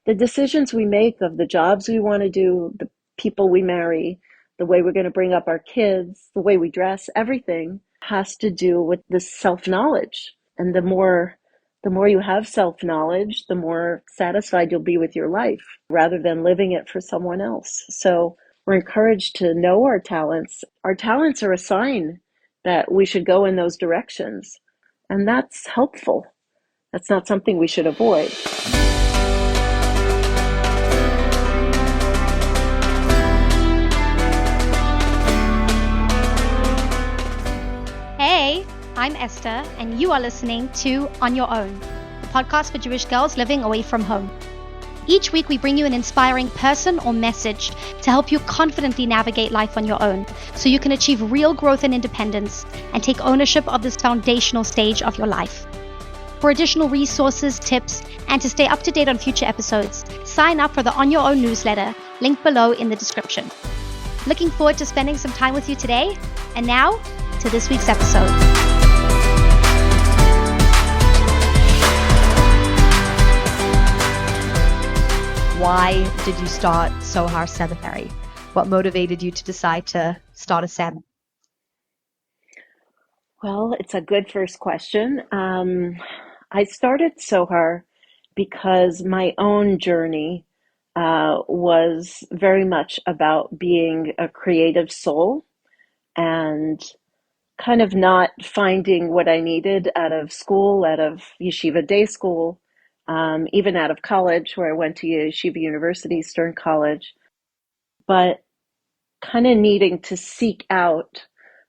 the decisions we make of the jobs we want to do, the people we marry, the way we're going to bring up our kids, the way we dress, everything has to do with this self-knowledge. And the more you have self-knowledge, the more satisfied you'll be with your life rather than living it for someone else. So we're encouraged to know our talents. Our talents are a sign that we should go in those directions. And that's helpful. That's not something we should avoid. Hey, I'm Esther, and you are listening to On Your Own, the podcast for Jewish girls living away from home. Each week, we bring you an inspiring person or message to help you confidently navigate life on your own so you can achieve real growth and independence and take ownership of this foundational stage of your life. For additional resources, tips, and to stay up to date on future episodes, sign up for the On Your Own newsletter, linked below in the description. Looking forward to spending some time with you today. And now, to this week's episode. Why did you start Tzohar Seminary? What motivated you to decide to start a sem? Well, it's a good first question. I started Tzohar because my own journey was very much about being a creative soul and kind of not finding what I needed out of school, out of yeshiva day school, even out of college, where I went to Yeshiva University, Stern College, but kind of needing to seek out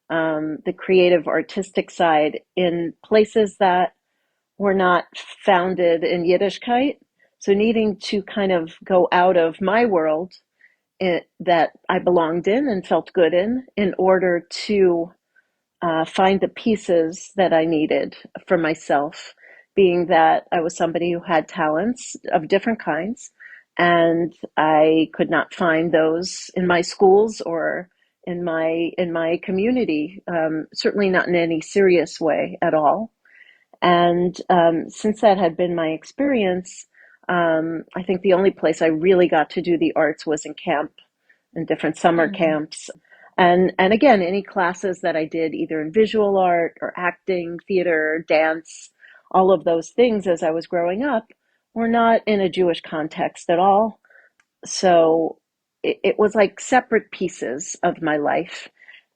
the creative artistic side in places that were not founded in Yiddishkeit. So needing to kind of go out of my world that I belonged in and felt good in order to find the pieces that I needed for myself, being that I was somebody who had talents of different kinds, and I could not find those in my schools or in my community, certainly not in any serious way at all. And since that had been my experience, I think the only place I really got to do the arts was in camp, in different summer camps. And again, any classes that I did, either in visual art or acting, theater, dance, all of those things as I was growing up, were not in a Jewish context at all. So it was like separate pieces of my life.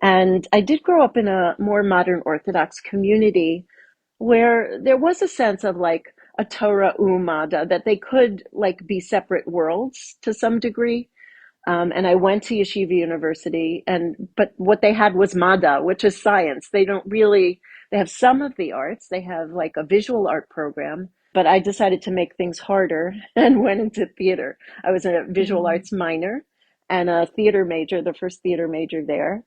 And I did grow up in a more modern Orthodox community where there was a sense of like a Torah umada, that they could like be separate worlds to some degree. And I went to Yeshiva University, but what they had was Mada, which is science. They have some of the arts. They have like a visual art program, but I decided to make things harder and went into theater. I was a visual arts minor and a theater major, the first theater major there.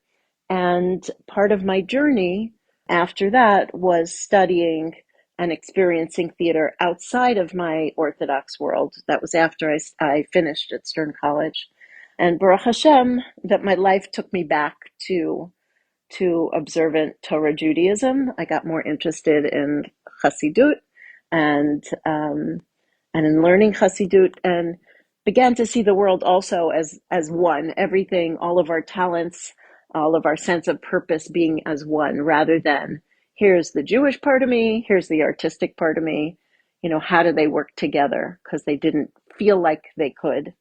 And part of my journey after that was studying and experiencing theater outside of my Orthodox world. That was after I finished at Stern College. And Baruch Hashem, that my life took me back to observant Torah Judaism. I got more interested in Chassidut and in learning Chassidut, and began to see the world also as one. Everything, all of our talents, all of our sense of purpose being as one, rather than here's the Jewish part of me, here's the artistic part of me. How do they work together? Because they didn't feel like they could.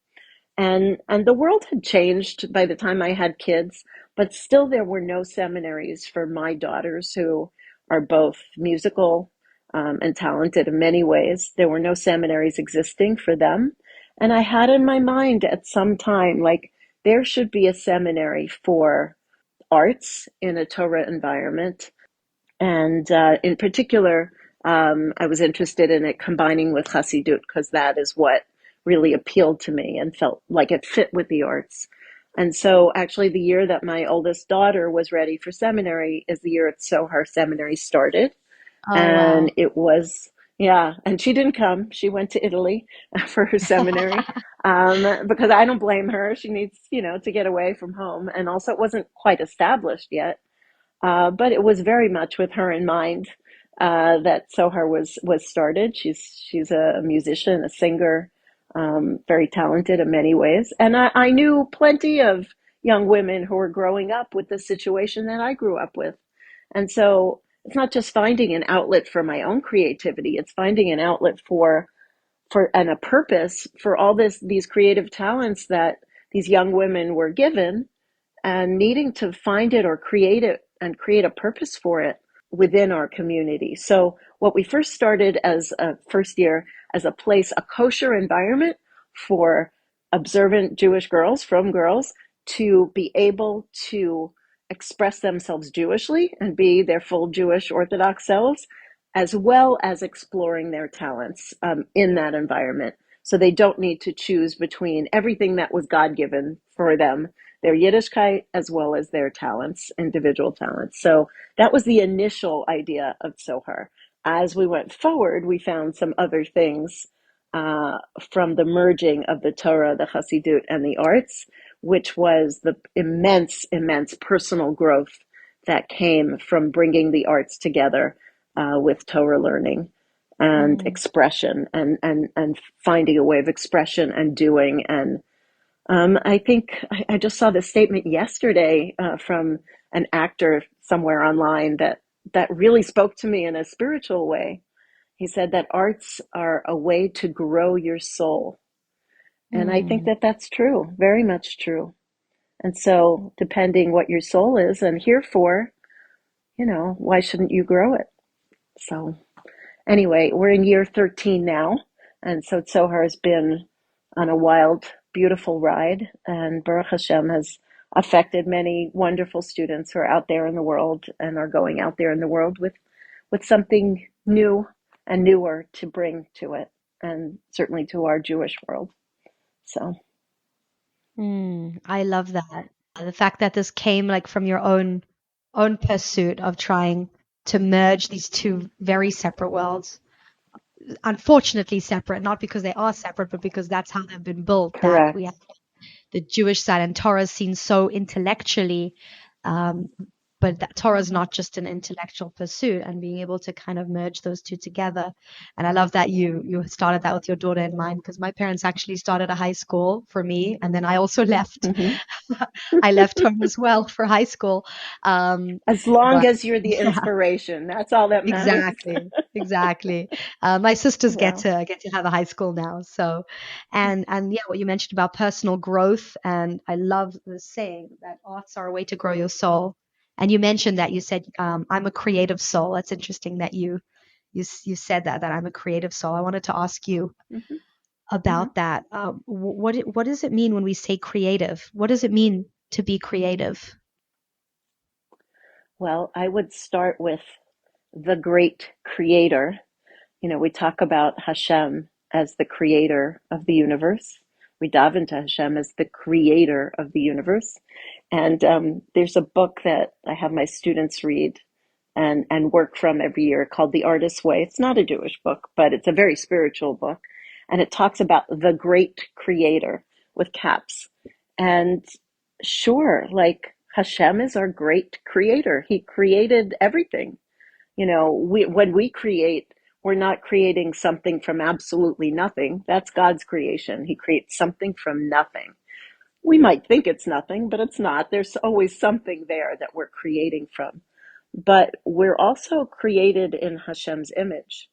And the world had changed by the time I had kids, but still there were no seminaries for my daughters, who are both musical and talented in many ways. There were no seminaries existing for them. And I had in my mind at some time, like, there should be a seminary for arts in a Torah environment. And in particular, I was interested in it combining with Chassidut, because that is what really appealed to me and felt like it fit with the arts. And so actually the year that my oldest daughter was ready for seminary is the year Tzohar Seminary started. And it was, and she didn't come. She went to Italy for her seminary because I don't blame her. She needs, to get away from home. And also it wasn't quite established yet, but it was very much with her in mind that Tzohar was started. She's a musician, a singer, very talented in many ways. And I knew plenty of young women who were growing up with the situation that I grew up with. And so it's not just finding an outlet for my own creativity, it's finding an outlet for and a purpose for all these creative talents that these young women were given, and needing to find it or create it and create a purpose for it within our community. So what we first started as a first year as a place, a kosher environment for observant Jewish girls, from girls, to be able to express themselves Jewishly and be their full Jewish Orthodox selves, as well as exploring their talents in that environment. So they don't need to choose between everything that was God given for them, their Yiddishkeit, as well as their talents, individual talents. So that was the initial idea of Tzohar. As we went forward, we found some other things from the merging of the Torah, the Chassidut, and the arts, which was the immense, immense personal growth that came from bringing the arts together with Torah learning and Mm. expression, and finding a way of expression and doing. And I think I just saw this statement yesterday from an actor somewhere online that really spoke to me in a spiritual way. He said that arts are a way to grow your soul. And I think Mm. that that's true, very much true. And so, depending what your soul is and here for, why shouldn't you grow it? So, anyway, we're in year 13 now. And so Tzohar has been on a wild, beautiful ride. And Baruch Hashem has affected many wonderful students who are out there in the world and are going out there in the world with something new and newer to bring to it, and certainly to our Jewish world. So, I love that. The fact that this came like from your own pursuit of trying to merge these two very separate worlds. Unfortunately separate, not because they are separate, but because that's how they've been built. That we correct. have the Jewish side, and Torah is seen so intellectually, um, but that Torah is not just an intellectual pursuit, and being able to kind of merge those two together. And I love that you started that with your daughter in mind, because my parents actually started a high school for me, and then I also left. Hmm. I left home as well for high school. As long But as you're the yeah, inspiration, that's all that matters. exactly, exactly. My sisters get Wow. to have a high school now. So, and yeah, what you mentioned about personal growth, and I love the saying that arts are a way to grow your soul. And you mentioned that you said, I'm a creative soul. That's interesting that you said that I'm a creative soul. I wanted to ask you Hmm. Hmm. about that. What does it mean when we say creative? What does it mean to be creative? Well, I would start with the great creator. We talk about Hashem as the creator of the universe. We dive into Hashem as the creator of the universe. And there's a book that I have my students read and work from every year called The Artist's Way. It's not a Jewish book, but it's a very spiritual book. And it talks about the great creator with caps. And sure, like Hashem is our great creator. He created everything. When we create, we're not creating something from absolutely nothing. That's God's creation. He creates something from nothing. We might think it's nothing, but it's not. There's always something there that we're creating from. But we're also created in Hashem's image.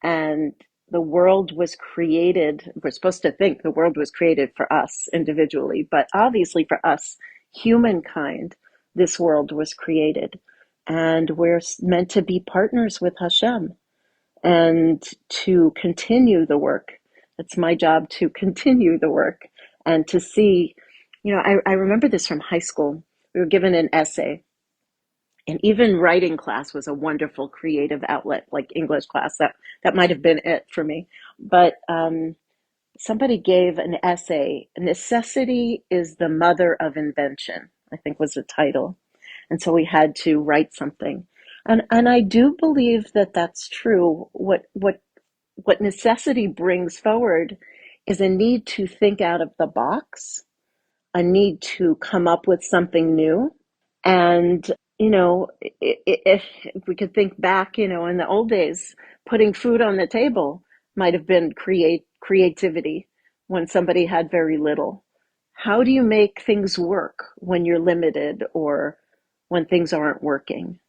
And the world was created, we're supposed to think the world was created for us individually, but obviously for us, humankind, this world was created. And we're meant to be partners with Hashem and to continue the work. It's my job to continue the work and to see, I remember this from high school. We were given an essay, and even writing class was a wonderful creative outlet, like English class. That might have been it for me. But somebody gave an essay, "Necessity is the mother of invention," I think was the title. And so we had to write something. And I do believe that that's true. What necessity brings forward is a need to think out of the box, a need to come up with something new. And, if we could think back, in the old days, putting food on the table might have been creativity. when somebody had very little. How do you make things work when you're limited or when things aren't working?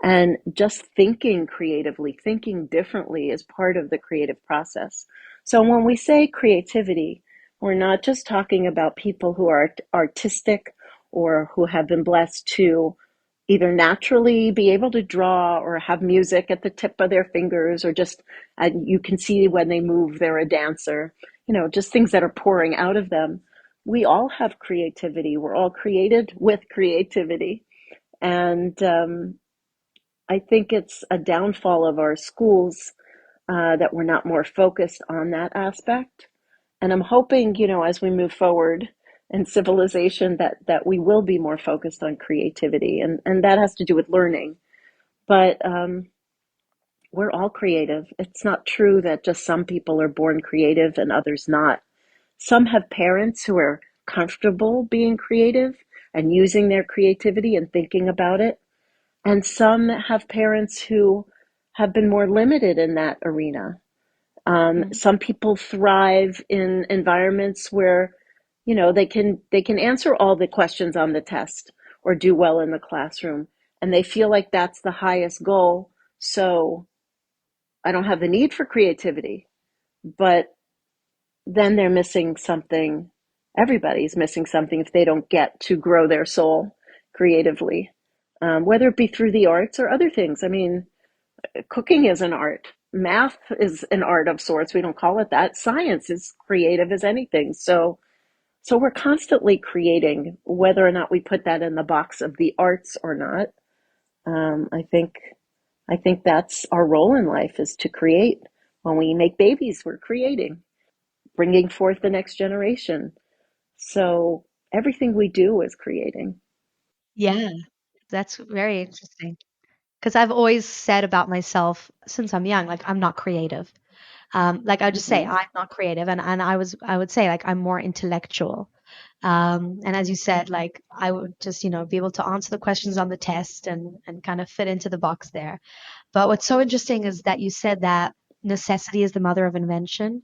And just thinking creatively, thinking differently is part of the creative process. So when we say creativity, we're not just talking about people who are artistic or who have been blessed to either naturally be able to draw or have music at the tip of their fingers or just you can see when they move they're a dancer, just things that are pouring out of them. We all have creativity. We're all created with creativity. And I think it's a downfall of our schools that we're not more focused on that aspect. And I'm hoping, as we move forward in civilization, that we will be more focused on creativity, and that has to do with learning. But we're all creative. It's not true that just some people are born creative and others not. Some have parents who are comfortable being creative and using their creativity and thinking about it. And some have parents who have been more limited in that arena. Mm. Some people thrive in environments where, they can answer all the questions on the test or do well in the classroom, and they feel like that's the highest goal. So I don't have the need for creativity, but then they're missing something. Everybody's missing something if they don't get to grow their soul creatively, whether it be through the arts or other things. I mean, cooking is an art. Math is an art of sorts. We don't call it that. Science is creative as anything. So we're constantly creating, whether or not we put that in the box of the arts or not. I think that's our role in life, is to create. When we make babies, we're creating, bringing forth the next generation. So everything we do is creating. Yeah, that's very interesting. Because I've always said about myself since I'm young, like I'm not creative. Like I just say Hmm. I'm not creative, and I would say like I'm more intellectual. And as you said, like I would just be able to answer the questions on the test and kind of fit into the box there. But what's so interesting is that you said that necessity is the mother of invention,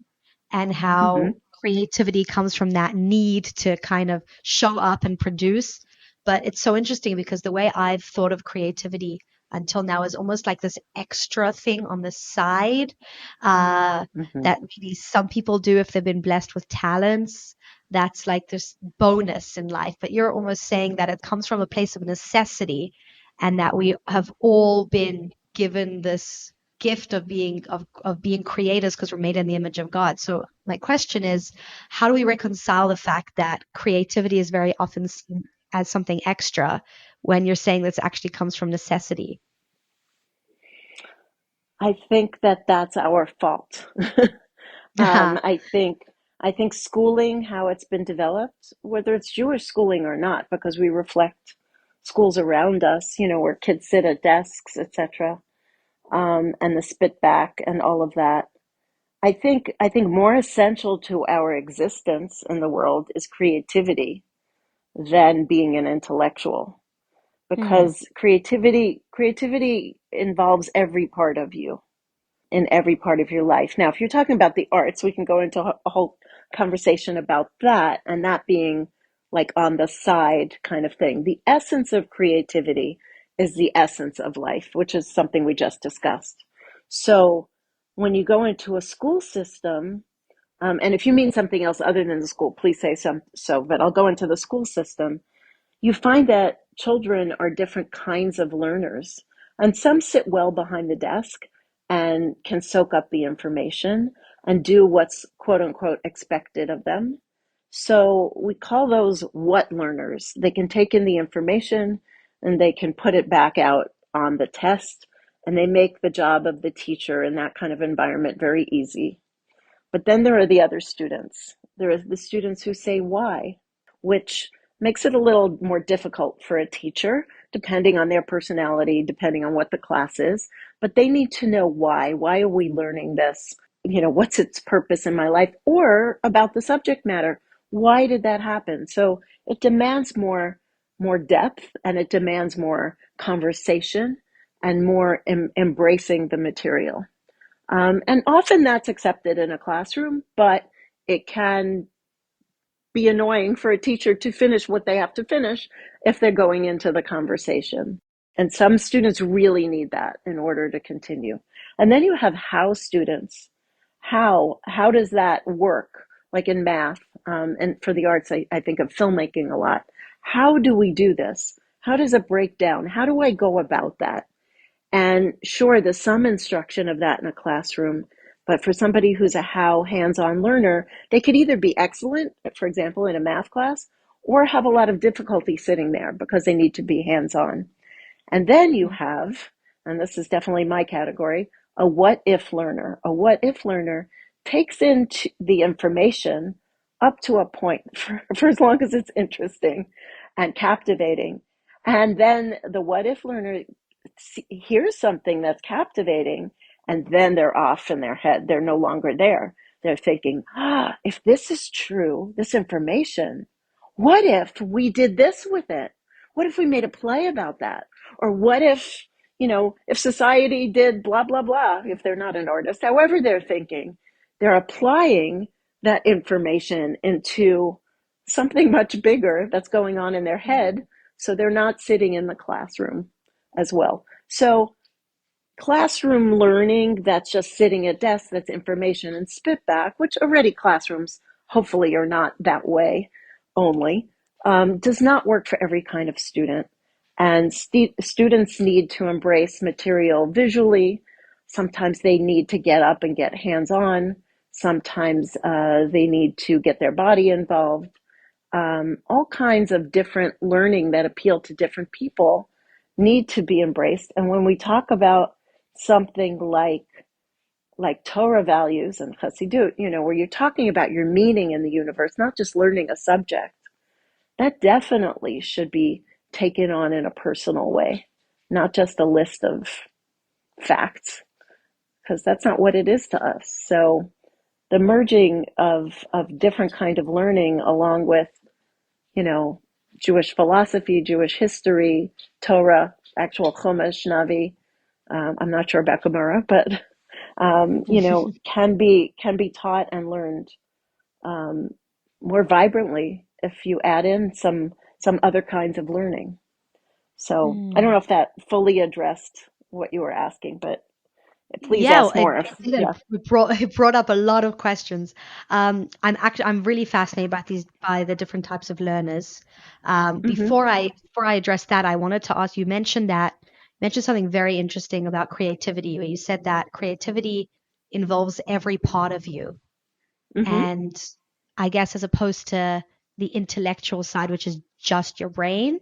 and Hmm. how creativity comes from that need to kind of show up and produce. But it's so interesting because the way I've thought of creativity until now is almost like this extra thing on the side, uh, Hmm. that maybe some people do if they've been blessed with talents. That's like this bonus in life. But you're almost saying that it comes from a place of necessity, and that we have all been given this gift of being creators because we're made in the image of God. So my question is, how do we reconcile the fact that creativity is very often seen as something extra when you're saying this actually comes from necessity? I think that that's our fault. Uh-huh. I think schooling, how it's been developed, whether it's Jewish schooling or not, because we reflect schools around us, where kids sit at desks, etc., and the spit back and all of that. I think more essential to our existence in the world is creativity than being an intellectual, Hmm. because creativity involves every part of you in every part of your life. Now, if you're talking about the arts, we can go into a whole conversation about that, and that being like on the side kind of thing. The essence of creativity is the essence of life, which is something we just discussed. So when you go into a school system, and if you mean something else other than the school, please say so, but I'll go into the school system. You find that children are different kinds of learners, and some sit well behind the desk and can soak up the information and do what's quote unquote expected of them. So we call those what learners. They can take in the information and they can put it back out on the test, and they make the job of the teacher in that kind of environment very easy. But then there are the other students. There are the students who say why, which makes it a little more difficult for a teacher, depending on their personality, depending on what the class is. But they need to know why. Why are we learning this? What's its purpose in my life? Or about the subject matter. Why did that happen? So it demands more depth, and it demands more conversation and more embracing the material. And often that's accepted in a classroom, but it can be annoying for a teacher to finish what they have to finish if they're going into the conversation. And some students really need that in order to continue. And then you have how students. How does that work? Like in math, and for the arts, I think of filmmaking a lot. How do we do this? How does it break down? How do I go about that? And sure, there's some instruction of that in a classroom, but for somebody who's a how hands-on learner, they could either be excellent, for example, in a math class, or have a lot of difficulty sitting there because they need to be hands-on. And then you have, and this is definitely my category, a what if learner. A what if learner takes in the information up to a point for as long as it's interesting and captivating. And then the what if learner hears something that's captivating, and then they're off in their head. They're no longer there. They're thinking, if this is true, this information, what if we did this with it? What if we made a play about that? Or what if, if society did blah, blah, blah, if they're not an artist, however they're thinking, they're applying that information into something much bigger that's going on in their head. So they're not sitting in the classroom as well. So classroom learning, that's just sitting at desks, that's information and spit back, which already classrooms hopefully are not that way only, does not work for every kind of student. And students need to embrace material visually. Sometimes they need to get up and get hands-on. Sometimes they need to get their body involved. All kinds of different learning that appeal to different people need to be embraced. And when we talk about something like Torah values and Chassidut, where you're talking about your meaning in the universe, not just learning a subject, that definitely should be taken on in a personal way, not just a list of facts, because that's not what it is to us. So the merging of different kind of learning along with, Jewish philosophy, Jewish history, Torah, actual Chumash, Navi. I'm not sure about Gemara, but can be taught and learned more vibrantly if you add in some other kinds of learning. So I don't know if that fully addressed what you were asking, but please Yeah, ask more. Yeah. it brought up a lot of questions. I'm really fascinated by the different types of learners. Mm-hmm. Before I address that, I wanted to ask you mentioned something very interesting about creativity, where you said that creativity involves every part of you, Mm-hmm. and I guess as opposed to the intellectual side, which is just your brain,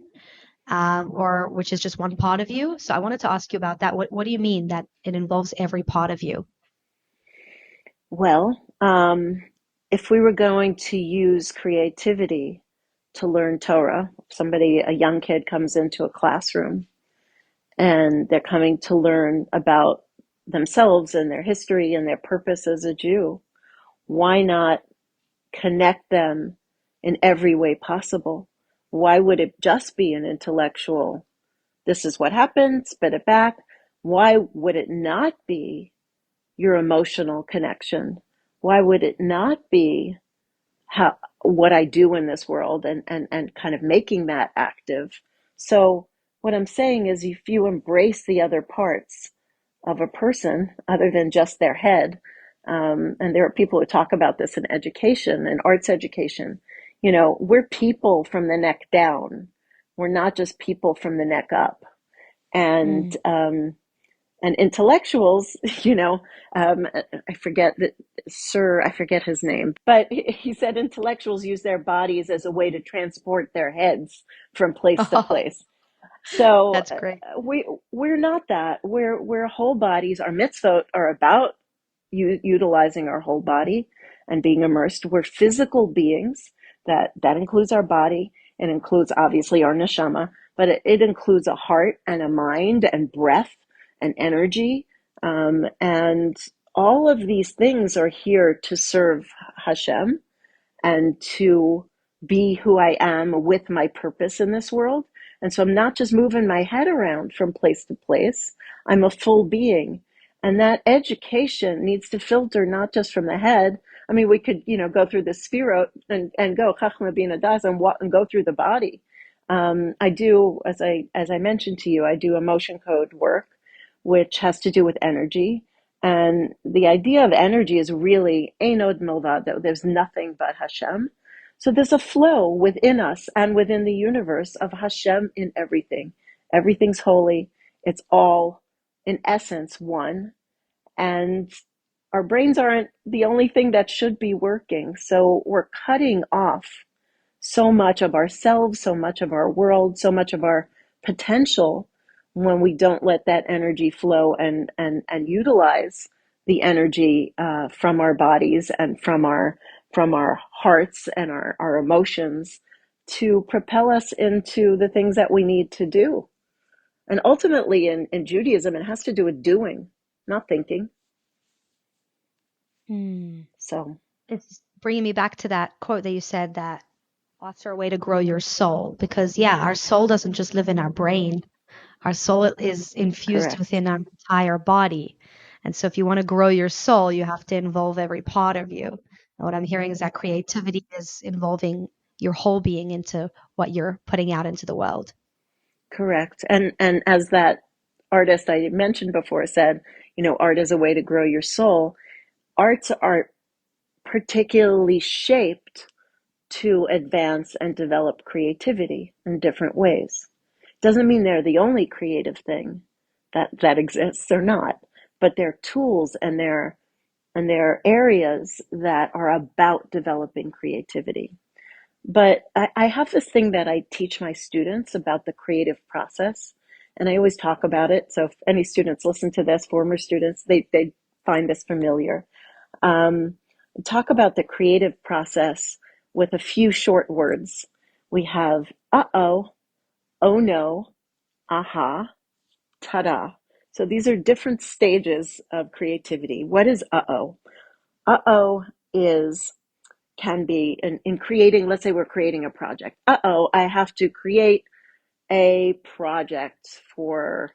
or which is just one part of you. So I wanted to ask you about that. What do you mean that it involves every part of you? Well, if we were going to use creativity to learn Torah, a young kid comes into a classroom and they're coming to learn about themselves and their history and their purpose as a Jew, why not connect them in every way possible? Why would it just be an intellectual, this is what happened, spit it back? Why would it not be your emotional connection? Why would it not be what I do in this world and kind of making that active? So what I'm saying is if you embrace the other parts of a person other than just their head, and there are people who talk about this in education and arts education, we're people from the neck down. We're not just people from the neck up. And and intellectuals, I forget I forget his name, but he said intellectuals use their bodies as a way to transport their heads from place to Oh, place. So that's great. we're not that. We're whole bodies. Our mitzvot are about utilizing our whole body and being immersed. We're physical beings. That includes our body. It includes obviously our neshama, but it includes a heart and a mind and breath and energy. And all of these things are here to serve Hashem and to be who I am with my purpose in this world. And so I'm not just moving my head around from place to place. I'm a full being. And that education needs to filter not just from the head. I mean, we could, go through the sphirot and go chachma bina das and walk and go through the body. I do, as I mentioned to you, I do emotion code work, which has to do with energy. And the idea of energy is really einod milvado. There's nothing but Hashem. So there's a flow within us and within the universe of Hashem in everything. Everything's holy. It's all, in essence, one. And our brains aren't the only thing that should be working. So we're cutting off so much of ourselves, so much of our world, so much of our potential when we don't let that energy flow and utilize the energy from our bodies and from our hearts and our emotions to propel us into the things that we need to do. And ultimately in Judaism, it has to do with doing, not thinking. So It's bringing me back to that quote that you said, that thoughts are a way to grow your soul. Because, yeah, our soul doesn't just live in our brain. Our soul is infused correct. within our entire body. And so if you want to grow your soul, you have to involve every part of you. And what I'm hearing is that creativity is involving your whole being into what you're putting out into the world. Correct. And as that artist I mentioned before said, art is a way to grow your soul. Arts are particularly shaped to advance and develop creativity in different ways. Doesn't mean they're the only creative thing that exists. They're not, but they're tools and they're areas that are about developing creativity. But I have this thing that I teach my students about the creative process, and I always talk about it. So if any students listen to this, former students, they find this familiar. Talk about the creative process with a few short words. We have uh-oh, oh no, aha, ta-da. So these are different stages of creativity. What is uh-oh? Uh-oh can be in creating, let's say we're creating a project. Uh-oh, I have to create a project for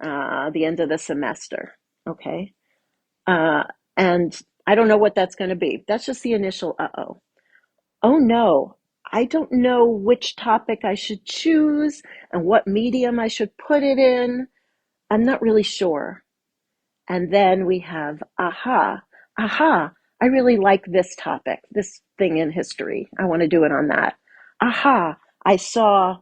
the end of the semester. Okay. And I don't know what that's going to be. That's just the initial uh-oh. Oh no, I don't know which topic I should choose and what medium I should put it in. I'm not really sure. And then we have aha, aha, I really like this topic, this thing in history. I want to do it on that. Aha, I saw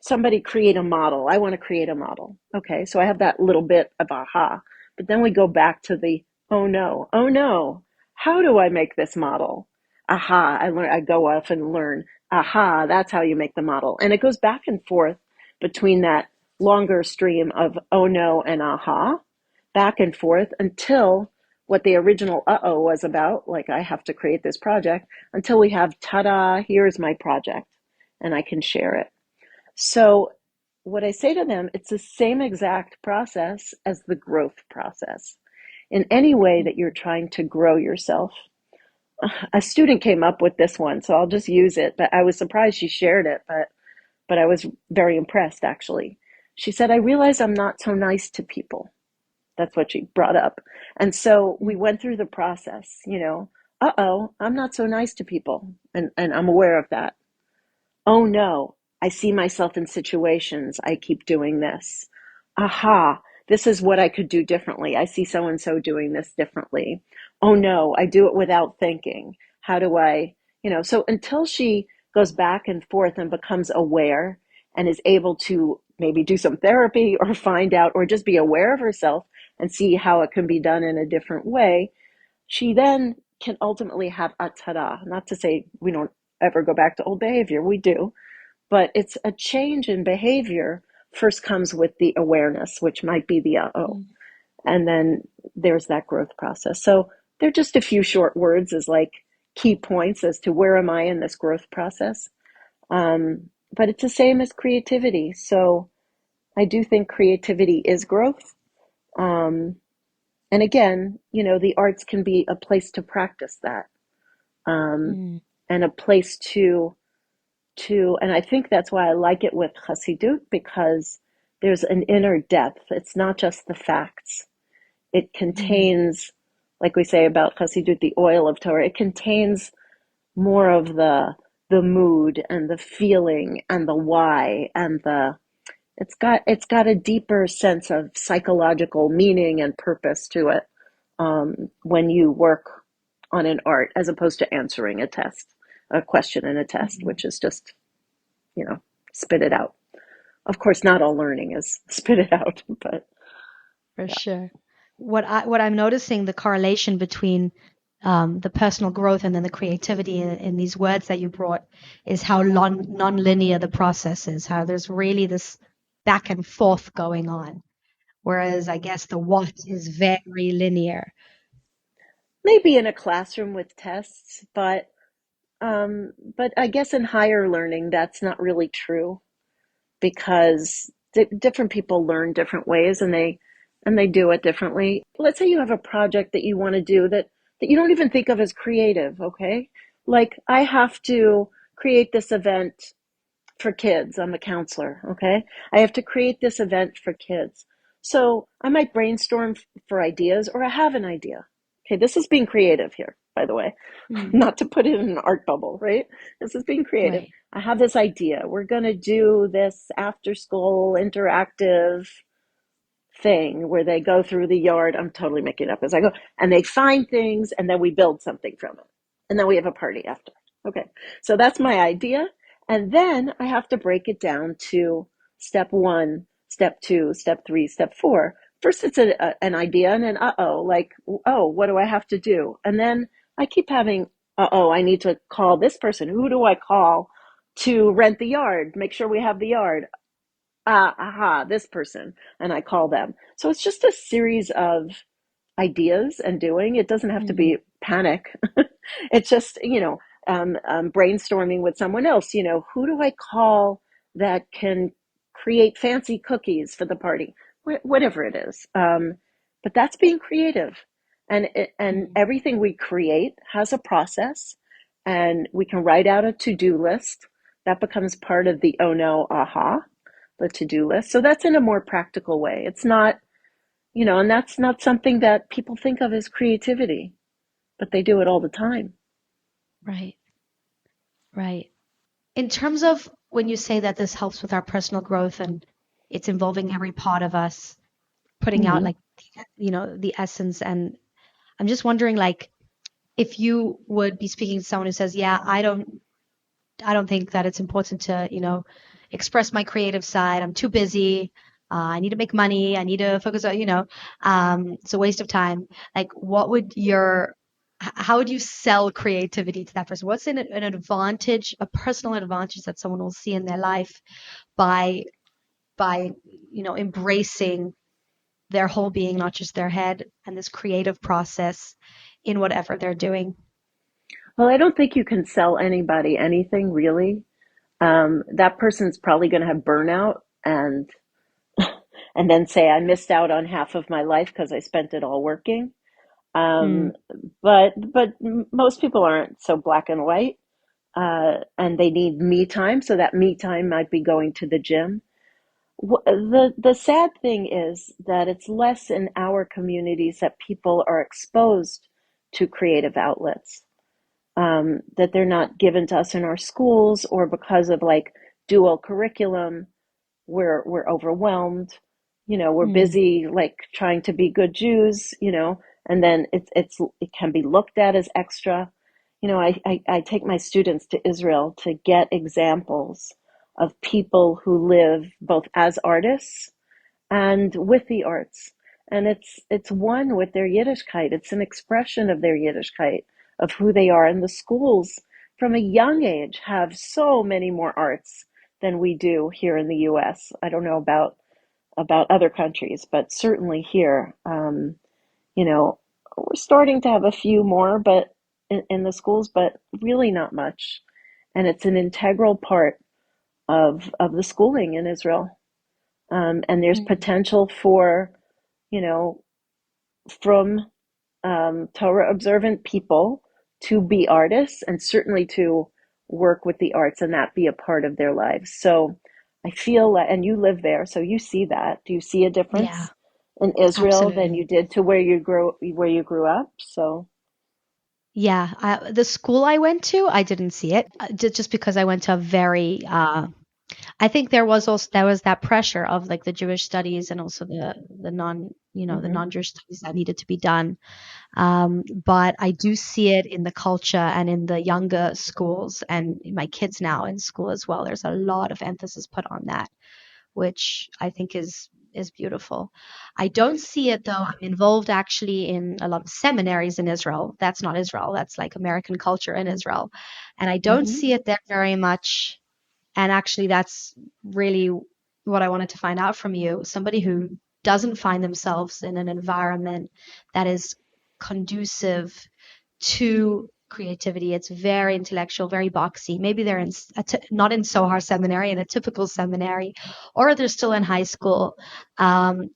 somebody create a model. I want to create a model. Okay, so I have that little bit of aha. But then we go back to the oh no, how do I make this model? Aha, I go off and learn. Aha, that's how you make the model. And it goes back and forth between that longer stream of oh no and aha, back and forth until what the original uh-oh was about, like I have to create this project, until we have ta-da, here's my project, and I can share it. So what I say to them, it's the same exact process as the growth process. In any way that you're trying to grow yourself. A student came up with this one, so I'll just use it, but I was surprised she shared it, but I was very impressed, actually. She said, I realize I'm not so nice to people. That's what she brought up. And so we went through the process, uh-oh, I'm not so nice to people. And I'm aware of that. Oh no, I see myself in situations. I keep doing this. Aha, this is what I could do differently. I see so-and-so doing this differently. Oh no, I do it without thinking. How do I, so until she goes back and forth and becomes aware and is able to maybe do some therapy or find out or just be aware of herself and see how it can be done in a different way, she then can ultimately have a ta-da. Not to say we don't ever go back to old behavior, we do, but it's a change in behavior first comes with the awareness, which might be the uh-oh. And then there's that growth process. So they're just a few short words as like key points as to where am I in this growth process. But it's the same as creativity. So I do think creativity is growth. And again, the arts can be a place to practice that, and a place to, and I think that's why I like it with Chassidut, because there's an inner depth. It's not just the facts. It contains like we say about Chassidut, the oil of Torah. It contains more of the mood and the feeling and the why and the it's got a deeper sense of psychological meaning and purpose to it when you work on an art as opposed to answering a question in a test, Mhm. which is just, you know, spit it out. Of course, not all learning is spit it out, but For yeah. sure. What I'm noticing the correlation between the personal growth and then the creativity in these words that you brought is how non-linear the process is, how there's really this back and forth going on. Whereas I guess the what is very linear. Maybe in a classroom with tests, but I guess in higher learning, that's not really true because different people learn different ways and they do it differently. Let's say you have a project that you want to do that you don't even think of as creative, okay? Like I have to create this event for kids. I'm a counselor, okay? I have to create this event for kids. So I might brainstorm for ideas or I have an idea. Okay, this is being creative here, by the way. Mm, Not to put it in an art bubble, right? This is being creative. right. I have this idea. We're going to do this after school interactive thing where they go through the yard. I'm totally making it up as I go. And they find things and then we build something from it. And then we have a party after. Okay. So that's my idea. And then I have to break it down to step one, step two, step three, step four. First, it's an idea, and then, like, oh, what do I have to do? And then I keep having, I need to call this person. Who do I call to rent the yard? Make sure we have the yard. This person, and I call them. So it's just a series of ideas and doing. It doesn't have to Hmm. be panic. It's just, brainstorming with someone else. Who do I call that can create fancy cookies for the party? Whatever it is. But that's being creative. And Mm, everything we create has a process, and we can write out a to-do list. That becomes part of the oh no, aha, the to-do list. So that's in a more practical way. It's not, and that's not something that people think of as creativity, but they do it all the time. right, right. In terms of when you say that this helps with our personal growth and it's involving every part of us, putting out Hmm. like, the essence. And I'm just wondering, like, if you would be speaking to someone who says, yeah, I don't think that it's important to, express my creative side. I'm too busy. I need to make money. I need to focus on, it's a waste of time. Like, how would you sell creativity to that person? What's an advantage, a personal advantage that someone will see in their life by, by, embracing their whole being, not just their head, and this creative process in whatever they're doing? Well, I don't think you can sell anybody anything really. That person's probably going to have burnout and then say I missed out on half of my life because I spent it all working. Mm, Um, but most people aren't so black and white, and they need me time. So that me time might be going to the gym. The sad thing is that it's less in our communities that people are exposed to creative outlets, that they're not given to us in our schools, or because of like dual curriculum, we're overwhelmed. We're mm, busy like trying to be good Jews, and then it can be looked at as extra. I take my students to Israel to get examples of people who live both as artists and with the arts. And it's one with their Yiddishkeit. It's an expression of their Yiddishkeit, of who they are. And the schools from a young age have so many more arts than we do here in the US. I don't know about other countries, but certainly here, you know, we're starting to have a few more, but in the schools, but really not much. And it's an integral part of the schooling in Israel. And there's mm, potential for, you know, from Torah observant people to be artists and certainly to work with the arts and that be a part of their lives. So I feel, and you live there, so you see that. Do you see a yeah. difference in Israel than Absolutely. you did to where you grew up. So, Yeah, the school I went to, I didn't see it just because I went to a very. I think there was that pressure of like the Jewish studies and also the non the hmm non-Jewish studies that needed to be done. But I do see it in the culture and in the younger schools and my kids now in school as well. There's a lot of emphasis put on that, which I think is beautiful. I don't see it though. I'm involved actually in a lot of seminaries in Israel. That's not Israel. That's like American culture in Israel. And I don't hmm see it there very much. And actually that's really what I wanted to find out from you. Somebody who doesn't find themselves in an environment that is conducive to creativity. It's very intellectual, very boxy. Maybe they're not in Tzohar Seminary, in a typical seminary, or they're still in high school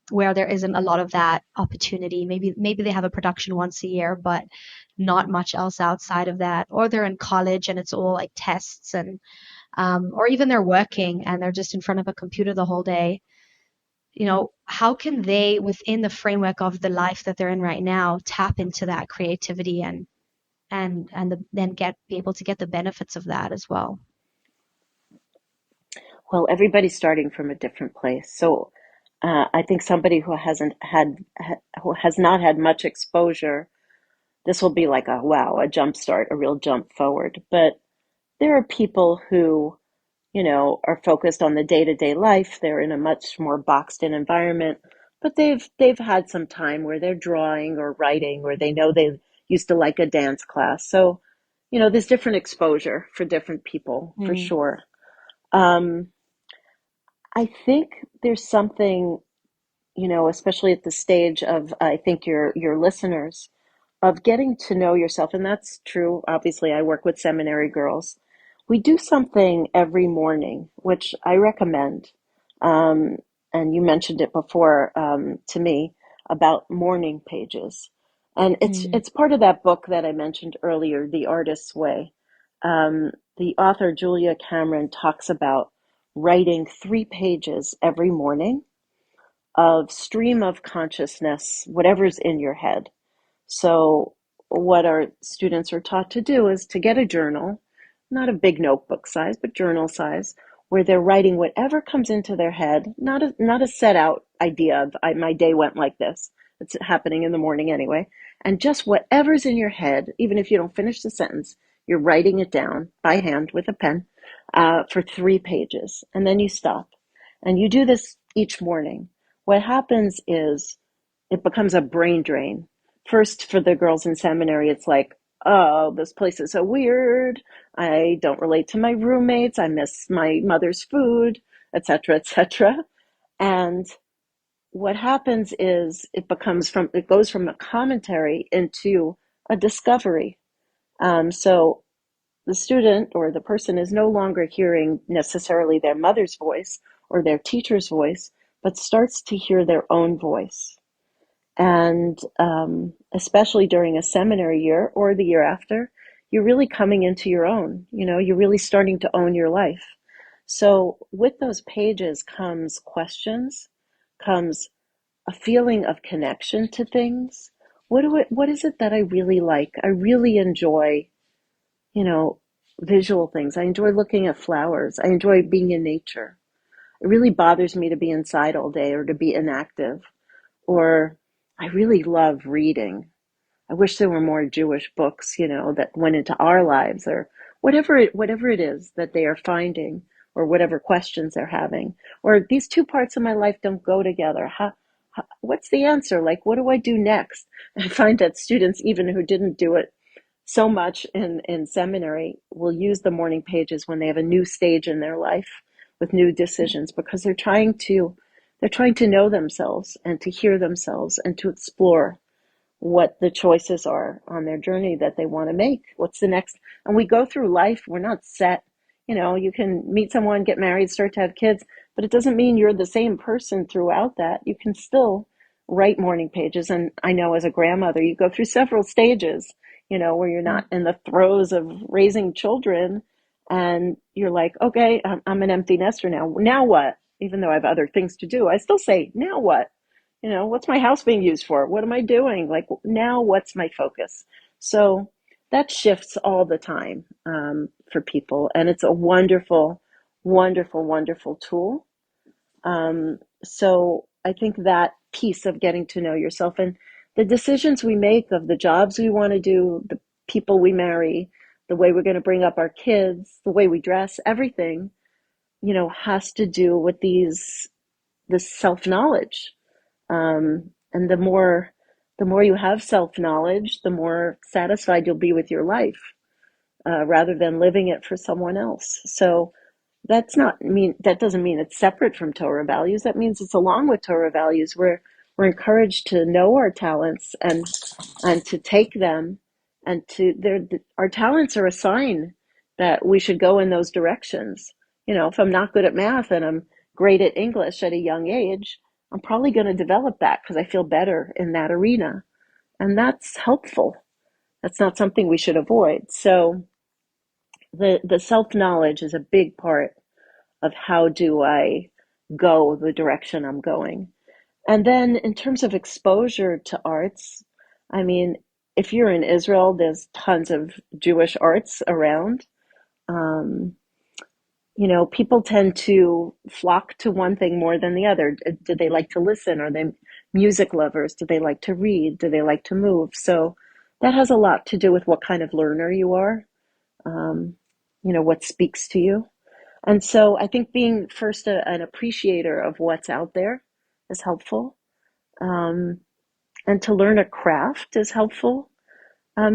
where there isn't a lot of that opportunity. Maybe they have a production once a year, but not much else outside of that. Or they're in college and it's all like tests and or even they're working and they're just in front of a computer the whole day. How can they, within the framework of the life that they're in right now, tap into that creativity then be able to get the benefits of that as well. well, everybody's starting from a different place. So, I think somebody who has not had much exposure, this will be like a wow, a jump start, a real jump forward. But there are people who, are focused on the day-to-day life. They're in a much more boxed in environment, but they've had some time where they're drawing or writing, or they know they used to like a dance class. So, there's different exposure for different people for Mm, sure. Um, I think there's something, especially at the stage of, I think your listeners, of getting to know yourself. And that's true. Obviously, I work with seminary girls. We do something every morning, which I recommend. Um, and you mentioned it before to me about morning pages. And mm, it's part of that book that I mentioned earlier, The Artist's Way. The author, Julia Cameron, talks about writing 3 pages every morning of stream of consciousness, whatever's in your head. So, what our students are taught to do is to get a journal, not a big notebook size, but journal size, where they're writing whatever comes into their head, not a set out idea of my day went like this. It's happening in the morning anyway. And just whatever's in your head, even if you don't finish the sentence, you're writing it down by hand with a pen for 3 pages. And then you stop. And you do this each morning. What happens is it becomes a brain drain. First, for the girls in seminary, it's like, oh, this place is so weird. I don't relate to my roommates. I miss my mother's food, etc., etc. And what happens is it goes from a commentary into a discovery. So the student or the person is no longer hearing necessarily their mother's voice or their teacher's voice, but starts to hear their own voice. And especially during a seminary year or the year after, you're really coming into your own. You're really starting to own your life. So with those pages comes questions, comes a feeling of connection to things. What is it that I really like? I really enjoy, you know, visual things. I enjoy looking at flowers. I enjoy being in nature. It really bothers me to be inside all day or to be inactive. Or I really love reading. I wish there were more Jewish books, that went into our lives, or whatever it is that they are finding, or whatever questions they're having. Or these two parts of my life don't go together. What's the answer? Like, what do I do next? I find that students, even who didn't do it so much in seminary, will use the morning pages when they have a new stage in their life with new decisions, because they're trying to know themselves and to hear themselves and to explore what the choices are on their journey that they want to make. What's the next? And we go through life, we're not set. You can meet someone, get married, start to have kids, but it doesn't mean you're the same person throughout that. You can still write morning pages. And I know as a grandmother, you go through several stages, where you're mm. not in the throes of raising children and you're like, okay, I'm an empty nester now. Now what? Even though I have other things to do, I still say, now what? what's my house being used for? What am I doing? Like now, what's my focus? So that shifts all the time for people, and it's a wonderful, wonderful, wonderful tool. So I think that piece of getting to know yourself and the decisions we make of the jobs we want to do, the people we marry, the way we're going to bring up our kids, the way we dress, everything, has to do with this self-knowledge. And the more you have self-knowledge, the more satisfied you'll be with your life, rather than living it for someone else. So that doesn't mean it's separate from Torah values. That means it's along with Torah values. We're encouraged to know our talents and to take them, and our talents are a sign that we should go in those directions. If I'm not good at math and I'm great at English at a young age, I'm probably going to develop that because I feel better in that arena. And that's helpful. That's not something we should avoid. So the self-knowledge is a big part of how do I go the direction I'm going. And then in terms of exposure to arts, I mean, if you're in Israel, there's tons of Jewish arts around. Um, People tend to flock to one thing more than the other. Do they like to listen? Are they music lovers? Do they like to read? Do they like to move? So that has a lot to do with what kind of learner you are, what speaks to you. And so I think being first an appreciator of what's out there is helpful. Um, and to learn a craft is helpful.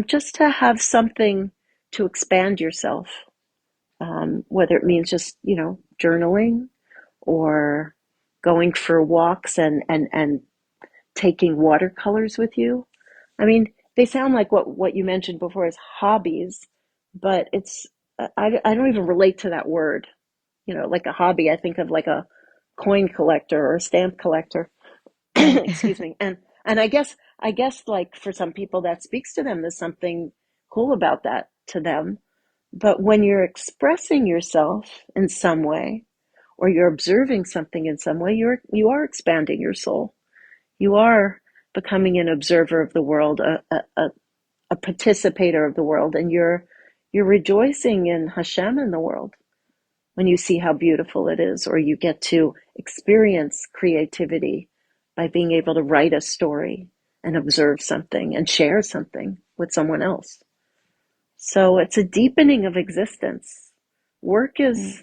Just to have something to expand yourself, whether it means just, journaling or going for walks and taking watercolors with you. I mean, they sound like what you mentioned before as hobbies, but I don't even relate to that word. Like a hobby, I think of like a coin collector or a stamp collector. Right. Excuse me. And I guess like for some people that speaks to them, there's something cool about that to them. But when you're expressing yourself in some way, or you're observing something in some way, you are expanding your soul. You are becoming an observer of the world, a participator of the world, and you're rejoicing in Hashem in the world when you see how beautiful it is, or you get to experience creativity by being able to write a story and observe something and share something with someone else. So it's a deepening of existence. Work is,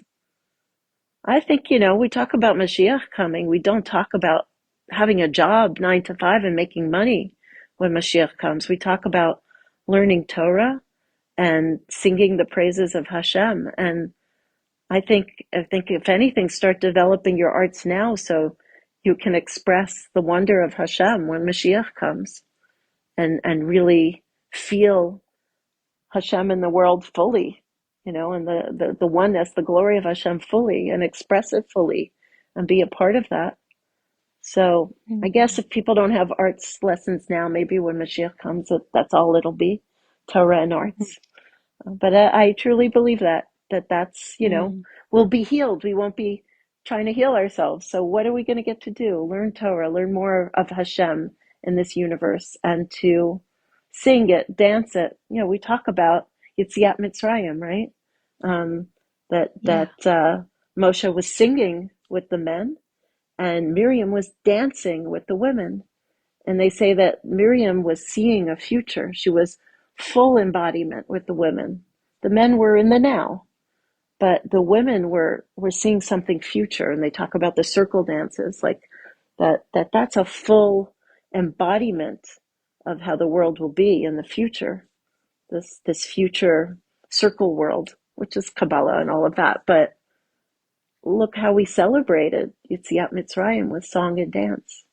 I think, we talk about Mashiach coming. We don't talk about having a job 9 to 5 and making money when Mashiach comes. We talk about learning Torah and singing the praises of Hashem. And I think if anything, start developing your arts now so you can express the wonder of Hashem when Mashiach comes, and really feel Hashem in the world fully, and the oneness, the glory of Hashem fully, and express it fully and be a part of that. So I guess if people don't have arts lessons now, maybe when Mashiach comes, that's all it'll be, Torah and arts. But I truly believe that's, we'll be healed. We won't be trying to heal ourselves. So what are we going to get to do? Learn Torah, learn more of Hashem in this universe, and to sing it, dance it. We talk about Yetziat Mitzrayim, right? That Moshe was singing with the men, and Miriam was dancing with the women. And they say that Miriam was seeing a future. She was full embodiment with the women. The men were in the now, but the women were seeing something future. And they talk about the circle dances, like that's a full embodiment of how the world will be in the future. This future circle world, which is Kabbalah and all of that. But look how we celebrated Yetziat Mitzrayim with song and dance.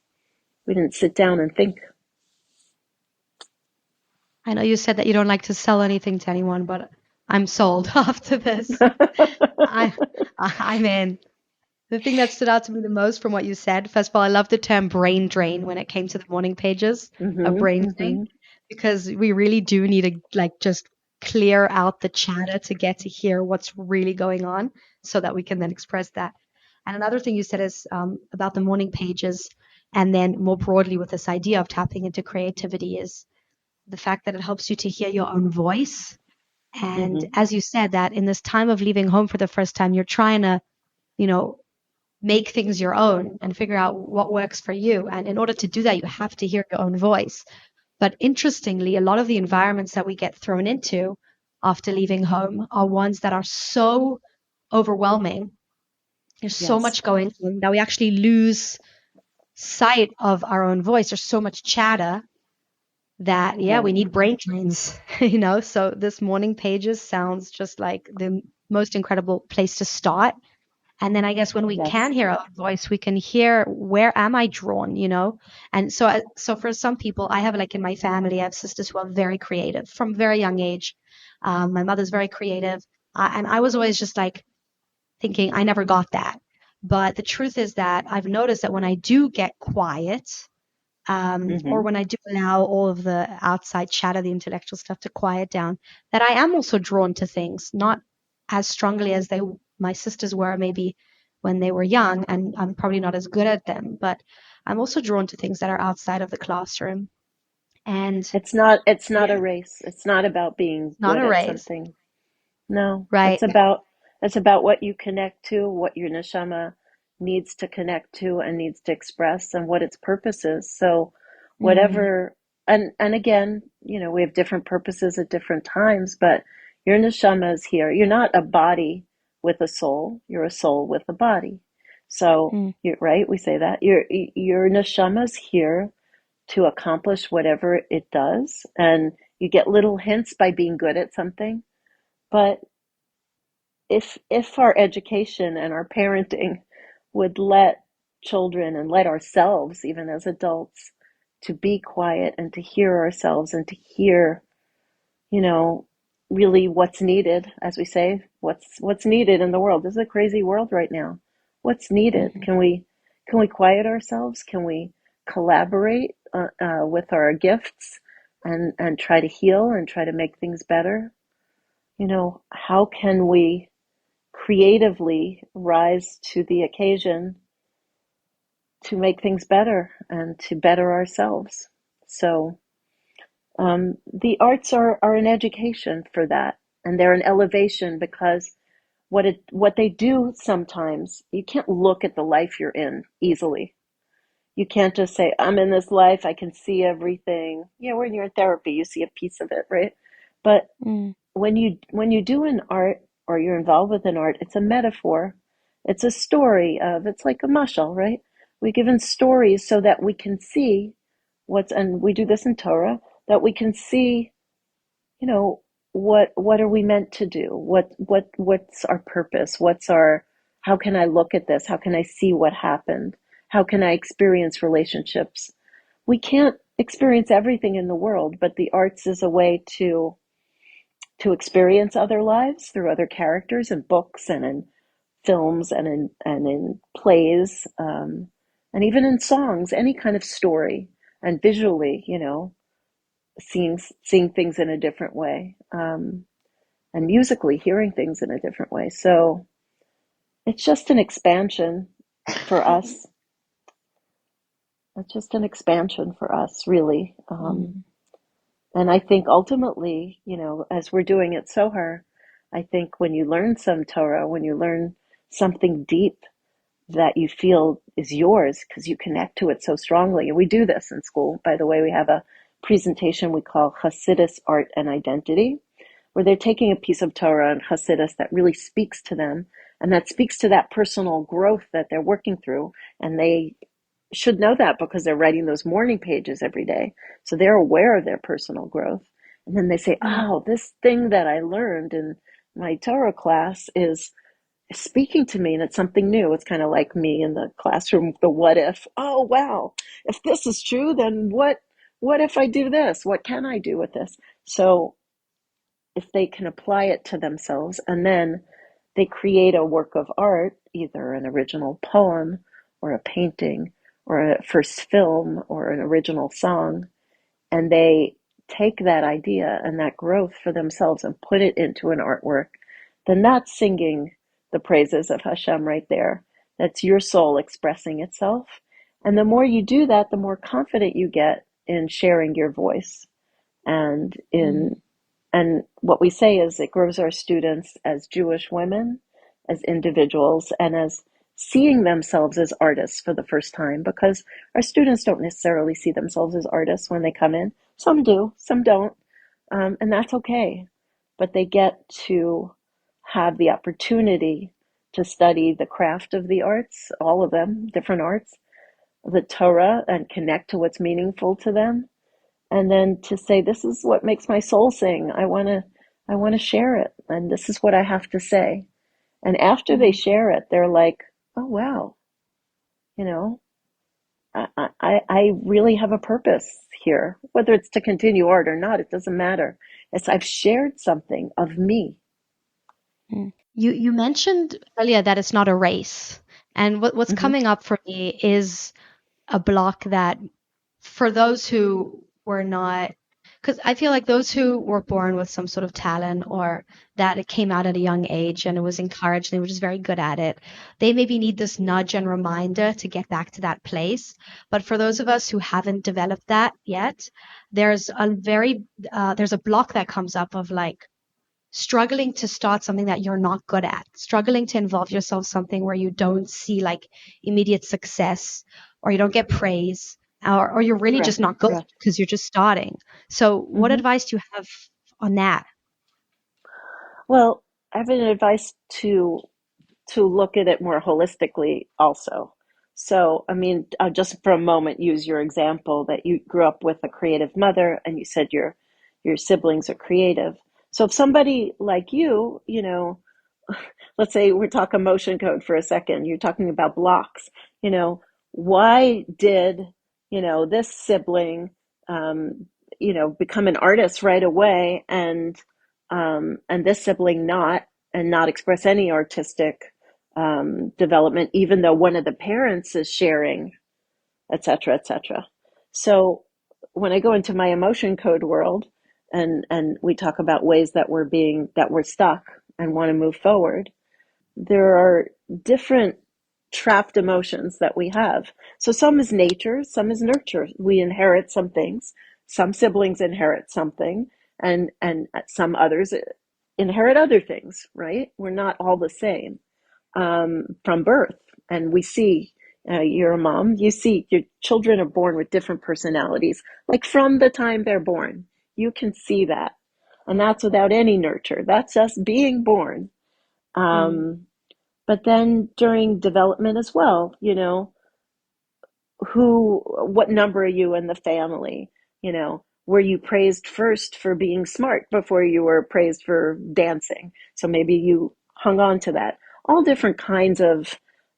We didn't sit down and think. I know you said that you don't like to sell anything to anyone, but I'm sold after this. I'm in. The thing that stood out to me the most from what you said, first of all, I love the term brain drain when it came to the morning pages, a brain drain, because we really do need to just clear out the chatter to get to hear what's really going on so that we can then express that. And another thing you said is about the morning pages And then more broadly with this idea of tapping into creativity is the fact that it helps you to hear your own voice. And Hmm. as you said, that in this time of leaving home for the first time, you're trying to, you know, make things your own and figure out what works for you. And in order to do that, you have to hear your own voice. But interestingly, a lot of the environments that we get thrown into after leaving home are ones that are so overwhelming. There's so Yes. much going on that we actually lose sight of our own voice. There's so much chatter that, yeah, we Right. need brain drains, you know? So this morning pages sounds just like the most incredible place to start. And then I guess when we Yes. can hear our own voice, we can hear where am I drawn, you know? And so for some people, I have like in my family, I have sisters who are very creative from very young age. My mother's very creative, and I was always just like thinking I never got that. But the truth is that I've noticed that when I do get quiet, or Hmm. when I do allow all of the outside chatter, the intellectual stuff to quiet down, that I am also drawn to things, not as strongly as my sisters were maybe when they were young, and I'm probably not as good at them, but I'm also drawn to things that are outside of the classroom. And It's not yeah, a race. It's not about being not good a at race, something. No, right? it's about what you connect to, what your neshama needs to connect to and needs to express, and what its purpose is. So Mm, whatever, and again, we have different purposes at different times, but your neshama is here. You're not a body with a soul. You're a soul with a body. So mm, you're right. We say that your neshama is here to accomplish whatever it does, and you get little hints by being good at something, but if our education and our parenting would let children and let ourselves, even as adults, to be quiet and to hear ourselves and to hear, you know, really what's needed, as we say, what's needed in the world. This is a crazy world right now. What's needed? mhm, Can we quiet ourselves? Can we collaborate with our gifts and try to heal and try to make things better? How can we creatively rise to the occasion to make things better and to better ourselves? So the arts are an education for that, and they're an elevation because what they do sometimes, you can't look at the life you're in easily. You can't just say, I'm in this life, I can see everything. Yeah, when you're in therapy, you see a piece of it, right? But mm, when you do an art or you're involved with an art, it's a metaphor. It's a story of, it's like a mashal, right? We're given stories so that we can see and we do this in Torah, that we can see, you know, what are we meant to do? What's our purpose? How can I look at this? How can I see what happened? How can I experience relationships? We can't experience everything in the world, but the arts is a way to experience other lives through other characters in books and in films and in plays, and even in songs, any kind of story, and visually, seeing things in a different way, and musically hearing things in a different way. So it's just an expansion for us. It's just an expansion for us, really. mm, And I think ultimately, as we're doing at Sohar, I think when you learn some Torah, when you learn something deep that you feel is yours because you connect to it so strongly, and we do this in school, by the way, we have a presentation we call Hasidus Art and Identity, where they're taking a piece of Torah and Hasidus that really speaks to them, and that speaks to that personal growth that they're working through, and they should know that because they're writing those morning pages every day. So they're aware of their personal growth. And then they say, mm, oh, this thing that I learned in my Torah class is speaking to me, and it's something new. It's kind of like me in the classroom, the what if. Oh, wow. If this is true, then what if I do this? What can I do with this? So if they can apply it to themselves, and then they create a work of art, either an original poem or a painting or a first film or an original song, and they take that idea and that growth for themselves and put it into an artwork, then that's singing the praises of Hashem right there. That's your soul expressing itself. And the more you do that, the more confident you get in sharing your voice and Mm. in and what we say is it grows our students as Jewish women, as individuals, and as seeing themselves as artists for the first time, because our students don't necessarily see themselves as artists when they come in. Some do, some don't, and that's okay. But they get to have the opportunity to study the craft of the arts, all of them, different arts, the Torah, and connect to what's meaningful to them, and then to say, this is what makes my soul sing. I want to share it, and this is what I have to say. And after they Mm. share it, they're like, oh wow, you know, I really have a purpose here. Whether it's to continue art or not, it doesn't matter. It's I've shared something of me. Mm. You mentioned earlier that it's not a race, and what's Hmm. coming up for me is a block that for those who were not, because I feel like those who were born with some sort of talent or that it came out at a young age and it was encouraged and they were just very good at it, they maybe need this nudge and reminder to get back to that place. But for those of us who haven't developed that yet, there's a very there's a block that comes up of like struggling to start something that you're not good at, struggling to involve yourself something where you don't see like immediate success or you don't get praise or you're really just Correct, not good correct. because you're just starting. So what Hmm. advice do you have on that? Well, I have an advice to look at it more holistically also. So, I mean, I'll just for a moment use your example that you grew up with a creative mother and you said your siblings are creative. So if somebody like you know, let's say we're talking motion code for a second, you're talking about blocks, you know, why did, this sibling, um, become an artist right away and this sibling not, and not express any artistic development, even though one of the parents is sharing, et cetera, et cetera. So when I go into my emotion code world and we talk about ways that we're stuck and want to move forward, there are different trapped emotions that we have. So some is nature, some is nurture. We inherit some things. Some siblings inherit something, and some others inherit other things. Right? We're not all the same from birth, and we see. You're a mom. You see, your children are born with different personalities, like from the time they're born. You can see that, and that's without any nurture. That's just being born. Mm. Um, but then during development as well, what number are you in the family? Were you praised first for being smart before you were praised for dancing? So maybe you hung on to that. All different kinds of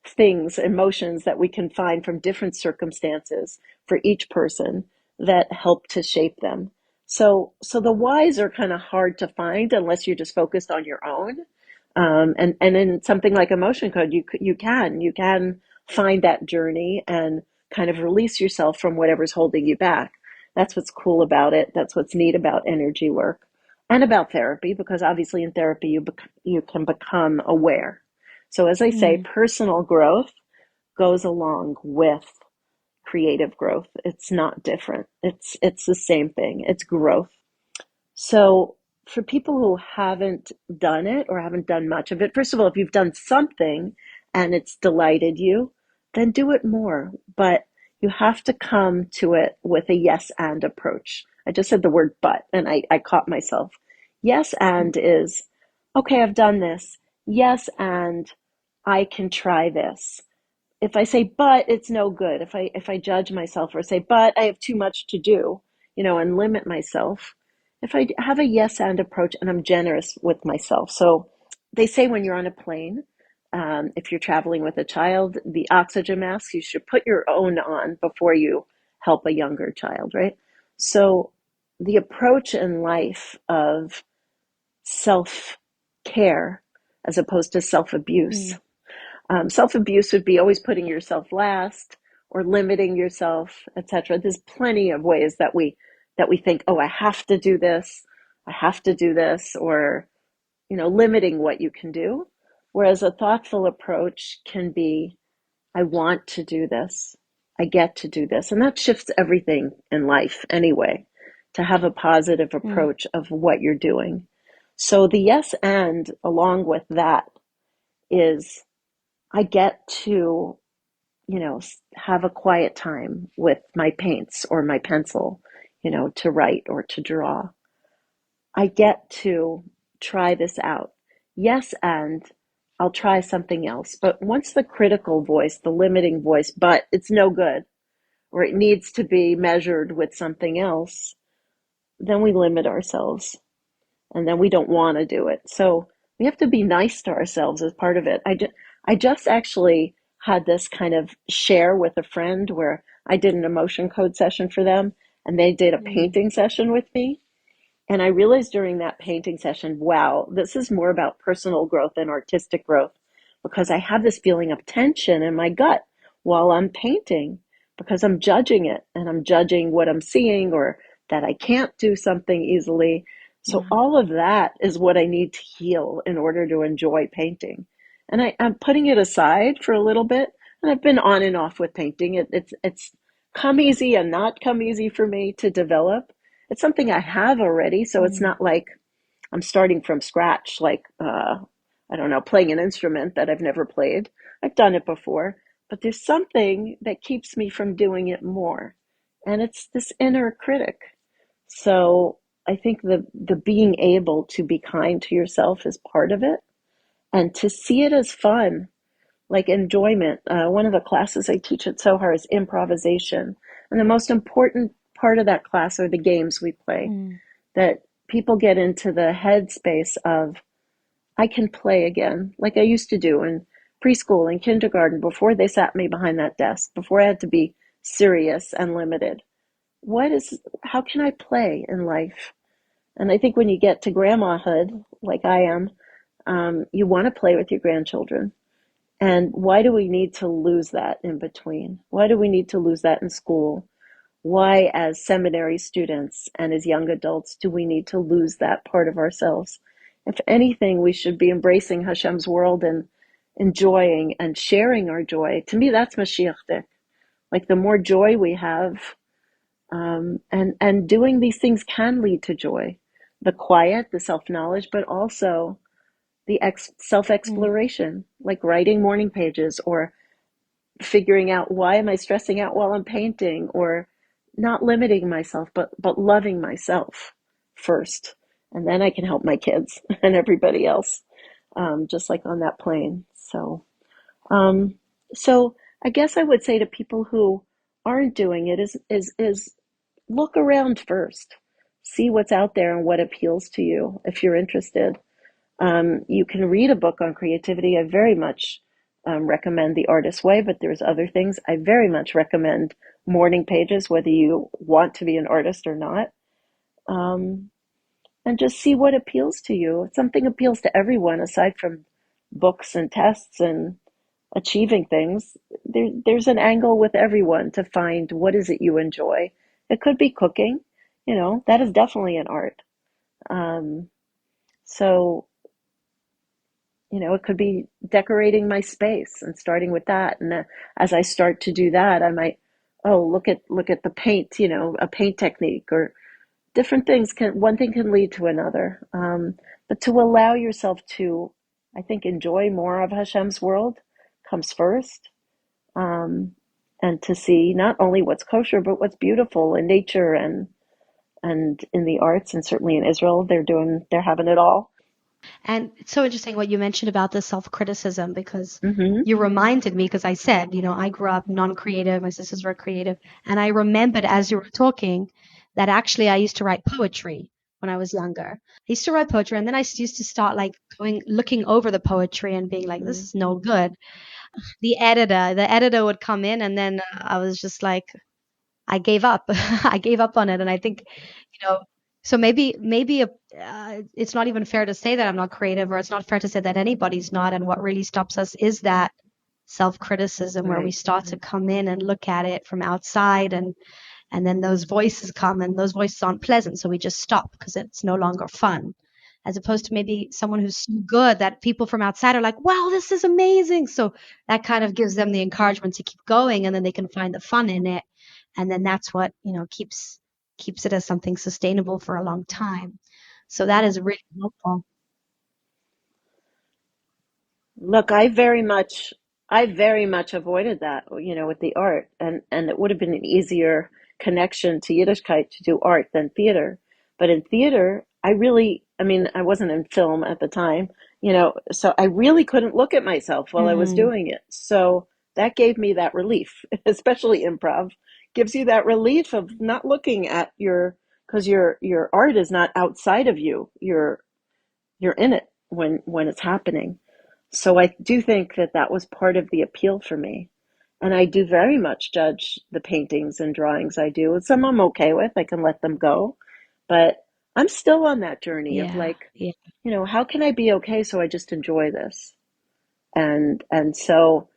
things, emotions that we can find from different circumstances for each person that help to shape them. So the whys are kind of hard to find unless you're just focused on your own. And in something like emotion code, you can find that journey and kind of release yourself from whatever's holding you back. That's what's cool about it. That's what's neat about energy work and about therapy, because obviously in therapy you can become aware. So as I say, Mm. personal growth goes along with creative growth. It's not different. It's the same thing. It's growth. So, for people who haven't done it or haven't done much of it, first of all, if you've done something and it's delighted you, then do it more. But you have to come to it with a yes and approach. I just said the word but, and I caught myself. Yes and is, okay, I've done this. Yes, and I can try this. If I say but, it's no good. If I judge myself or say but I have too much to do, and limit myself. If I have a yes and approach and I'm generous with myself. So they say when you're on a plane, if you're traveling with a child, the oxygen mask, you should put your own on before you help a younger child, right? So the approach in life of self care as opposed to self abuse. Mm. Self-abuse would be always putting yourself last or limiting yourself, etc. There's plenty of ways that we think, oh, I have to do this, I have to do this, or limiting what you can do. Whereas a thoughtful approach can be, I want to do this. I get to do this. And that shifts everything in life anyway, to have a positive approach of what you're doing. So the yes and along with that is I get to, have a quiet time with my paints or my pencil, to write or to draw. I get to try this out. Yes, and I'll try something else. But once the critical voice, the limiting voice, but it's no good, or it needs to be measured with something else, then we limit ourselves and then we don't want to do it. So we have to be nice to ourselves as part of it. I just actually had this kind of share with a friend where I did an emotion code session for them and they did a painting session with me. And I realized during that painting session, wow, this is more about personal growth and artistic growth because I have this feeling of tension in my gut while I'm painting because I'm judging it and I'm judging what I'm seeing or that I can't do something easily. So all of that is what I need to heal in order to enjoy painting. And I'm putting it aside for a little bit. And I've been on and off with painting. It's come easy and not come easy for me to develop. It's something I have already, so it's not like I'm starting from scratch, like, I don't know, playing an instrument that I've never played. I've done it before, but there's something that keeps me from doing it more. And it's this inner critic. So I think the being able to be kind to yourself is part of it and to see it as fun, like enjoyment. One of the classes I teach at Tzohar is improvisation. And the most important part of that class are the games we play, that people get into the headspace of, I can play again, like I used to do in preschool and kindergarten before they sat me behind that desk, before I had to be serious and limited. How can I play in life? And I think when you get to grandmahood, like I am, you want to play with your grandchildren. And why do we need to lose that in between? Why do we need to lose that in school? Why, as seminary students and as young adults, do we need to lose that part of ourselves? If anything, we should be embracing Hashem's world and enjoying and sharing our joy. To me, that's Mashiach. Like the more joy we have, and doing these things can lead to joy. The quiet, the self-knowledge, but also the self-exploration, like writing morning pages or figuring out why am I stressing out while I'm painting, or not limiting myself, but loving myself first. And then I can help my kids and everybody else, just like on that plane. Um, so I guess I would say to people who aren't doing it is look around first, see what's out there and what appeals to you if you're interested. You can read a book on creativity. I very much recommend The Artist's Way, but there's other things. I very much recommend morning pages, whether you want to be an artist or not. And just see what appeals to you. If something appeals to everyone, aside from books and tests and achieving things, there's an angle with everyone to find what is it you enjoy. It could be cooking, that is definitely an art. So it could be decorating my space and starting with that. And as I start to do that, I might, look at the paint, a paint technique or different things. One thing can lead to another. But to allow yourself to, I think, enjoy more of Hashem's world comes first. And to see not only what's kosher, but what's beautiful in nature and in the arts, and certainly in Israel, they're having it all. And it's so interesting what you mentioned about the self-criticism, because Mm-hmm. you reminded me, because I said, I grew up non-creative, my sisters were creative, and I remembered as you were talking that actually I used to write poetry when I was younger. I used to write poetry, and then I used to start like looking over the poetry and being like, this is no good. The editor would come in, and then I was just like, I gave up. I gave up on it. And I think, so maybe it's not even fair to say that I'm not creative, or it's not fair to say that anybody's not. And what really stops us is that self-criticism, where we start to come in and look at it from outside, and then those voices come, and those voices aren't pleasant. So we just stop because it's no longer fun. as opposed to maybe someone who's so good that people from outside are like, wow, this is amazing. So that kind of gives them the encouragement to keep going, and then they can find the fun in it. And then that's what, keeps it as something sustainable for a long time. So that is really helpful. Look, I very much avoided that, with the art, and it would have been an easier connection to Yiddishkeit to do art than theater. But in theater, I mean, I wasn't in film at the time, so I really couldn't look at myself while I was Mm, doing it. So that gave me that relief, especially improv gives you that relief of not looking at because your art is not outside of you. You're in it when it's happening. So I do think that that was part of the appeal for me. And I do very much judge the paintings and drawings I do. Some I'm okay with, I can let them go. But I'm still on that journey of yeah, like, yeah, how can I be okay so I just enjoy this? And so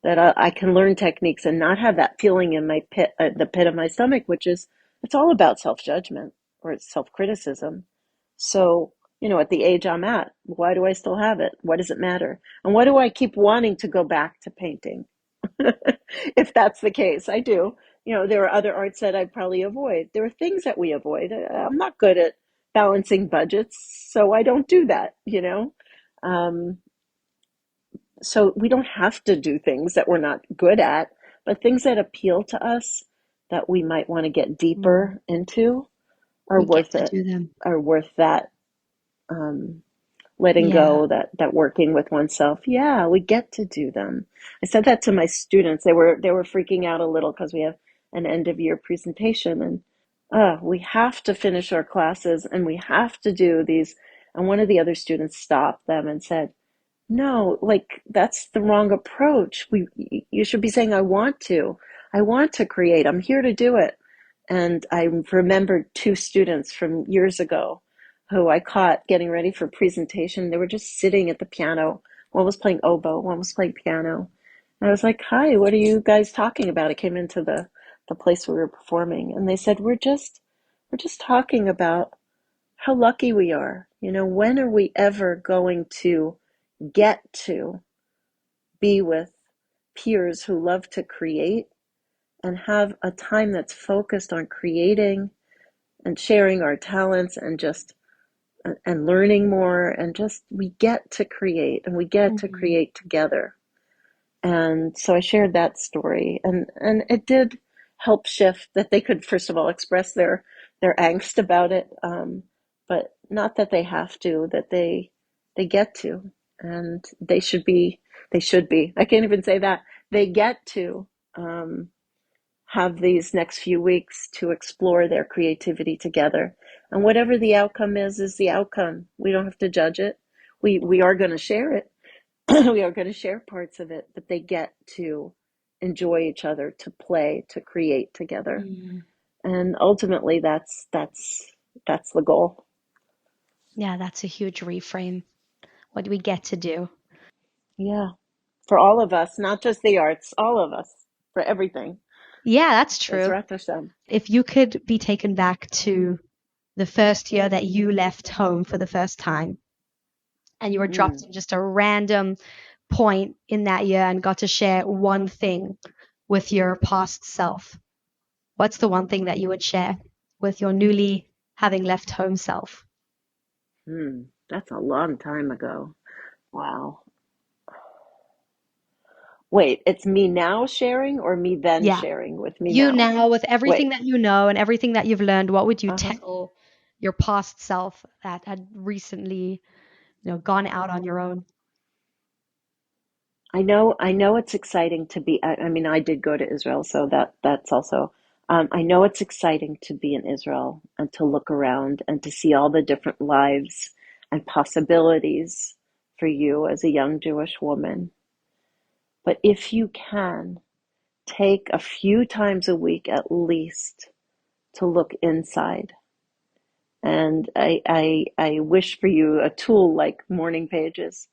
that I can learn techniques and not have that feeling in my pit, the pit of my stomach, which is it's all about self-judgment or it's self-criticism. So, at the age I'm at, why do I still have it? What does it matter? And why do I keep wanting to go back to painting? If that's the case, I do. There are other arts that I'd probably avoid. There are things that we avoid. I'm not good at balancing budgets, so I don't do that. Um, so we don't have to do things that we're not good at, but things that appeal to us that we might want to get mm, deeper into are we get worth to it, do them. are worth that um, letting Yeah. go, that working with oneself. Yeah, we get to do them. I said that to my students. They were freaking out a little because we have an end of year presentation, and we have to finish our classes and we have to do these. And one of the other students stopped them and said, no, like that's the wrong approach. You should be saying, I want to create. I'm here to do it. And I remembered two students from years ago who I caught getting ready for a presentation. They were just sitting at the piano. One was playing oboe, one was playing piano. And I was like, hi, what are you guys talking about? I came into the place where we were performing and they said, we're just talking about how lucky we are. When are we ever going to get to be with peers who love to create and have a time that's focused on creating and sharing our talents and just and learning more and just we get to create and we get to Mhm. create together. And so I shared that story and it did help shift that they could first of all express their angst about it, but not that they have to, that they get to, and they should be. I can't even say that. They get to have these next few weeks to explore their creativity together. And whatever the outcome is the outcome. We don't have to judge it. We are going to share it. We are going to share parts of it, but they get to enjoy each other, to play, to create together. Mm. And ultimately that's the goal. Yeah, that's a huge reframe. What do we get to do? Yeah. For all of us, not just the arts, all of us, for everything. Yeah, that's true. Bezrat Hashem. If you could be taken back to the first year that you left home for the first time and you were dropped Mm. in just a random point in that year and got to share one thing with your past self, what's the one thing that you would share with your newly having left home self? That's a long time ago. Wow. Wait, it's me now sharing or me then Yeah. sharing with me You now? now, with everything Wait. that you know and everything that you've learned, what would you Uh-huh. tell your past self that had recently, gone out on your own? I know it's exciting to be, I mean, I did go to Israel, so that's also, I know it's exciting to be in Israel and to look around and to see all the different lives and possibilities for you as a young Jewish woman. But if you can, take a few times a week at least to look inside. And I wish for you a tool like Morning Pages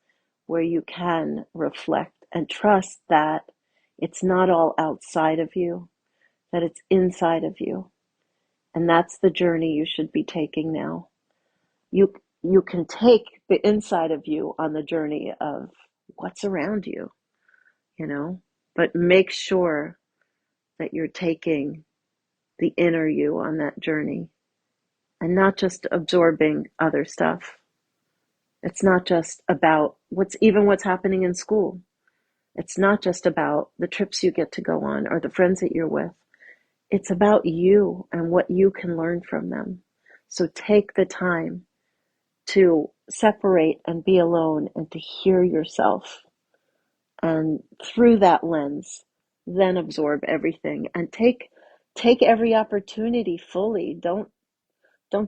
where you can reflect and trust that it's not all outside of you, that it's inside of you. And that's the journey you should be taking now. You you can take the inside of you on the journey of what's around you, but make sure that you're taking the inner you on that journey and not just absorbing other stuff. It's not just about what's happening in school. It's not just about the trips you get to go on or the friends that you're with. It's about you and what you can learn from them. So take the time to separate and be alone and to hear yourself. And through that lens, then absorb everything and take every opportunity fully. Don't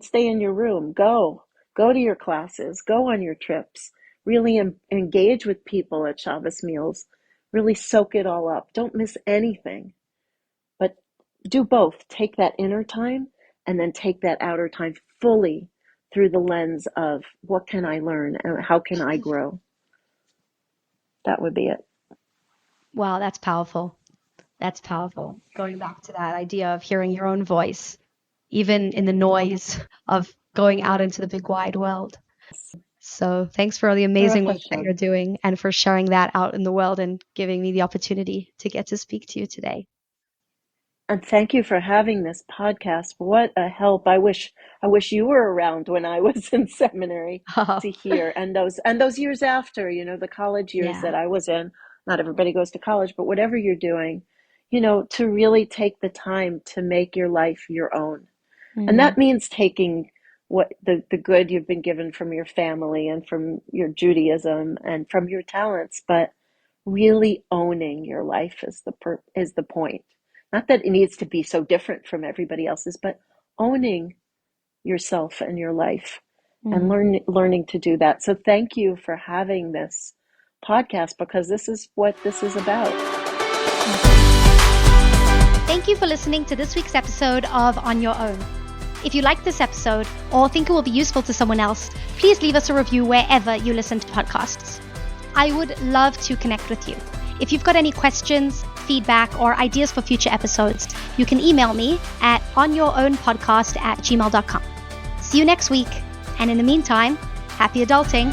stay in your room. Go to your classes, go on your trips, really engage with people at Shabbos meals, really soak it all up. Don't miss anything, but do both. Take that inner time and then take that outer time fully through the lens of what can I learn and how can I grow? That would be it. Wow, that's powerful. That's powerful. Going back to that idea of hearing your own voice, even in the noise of going out into the big wide world. So thanks for all the amazing work that you're doing and for sharing that out in the world and giving me the opportunity to get to speak to you today. And thank you for having this podcast. What a help. I wish you were around when I was in seminary to hear, and those years after, the college years that I was in. Not everybody goes to college, but whatever you're doing, to really take the time to make your life your own. Mm-hmm. And that means taking what the good you've been given from your family and from your Judaism and from your talents, but really owning your life is the point. Not that it needs to be so different from everybody else's, but owning yourself and your life and learning to do that. So thank you for having this podcast, because this is what this is about. Thank you for listening to this week's episode of On Your Own. If you like this episode or think it will be useful to someone else, please leave us a review wherever you listen to podcasts. I would love to connect with you. If you've got any questions, feedback, or ideas for future episodes, you can email me at onyourownpodcast@gmail.com. See you next week, and in the meantime, happy adulting.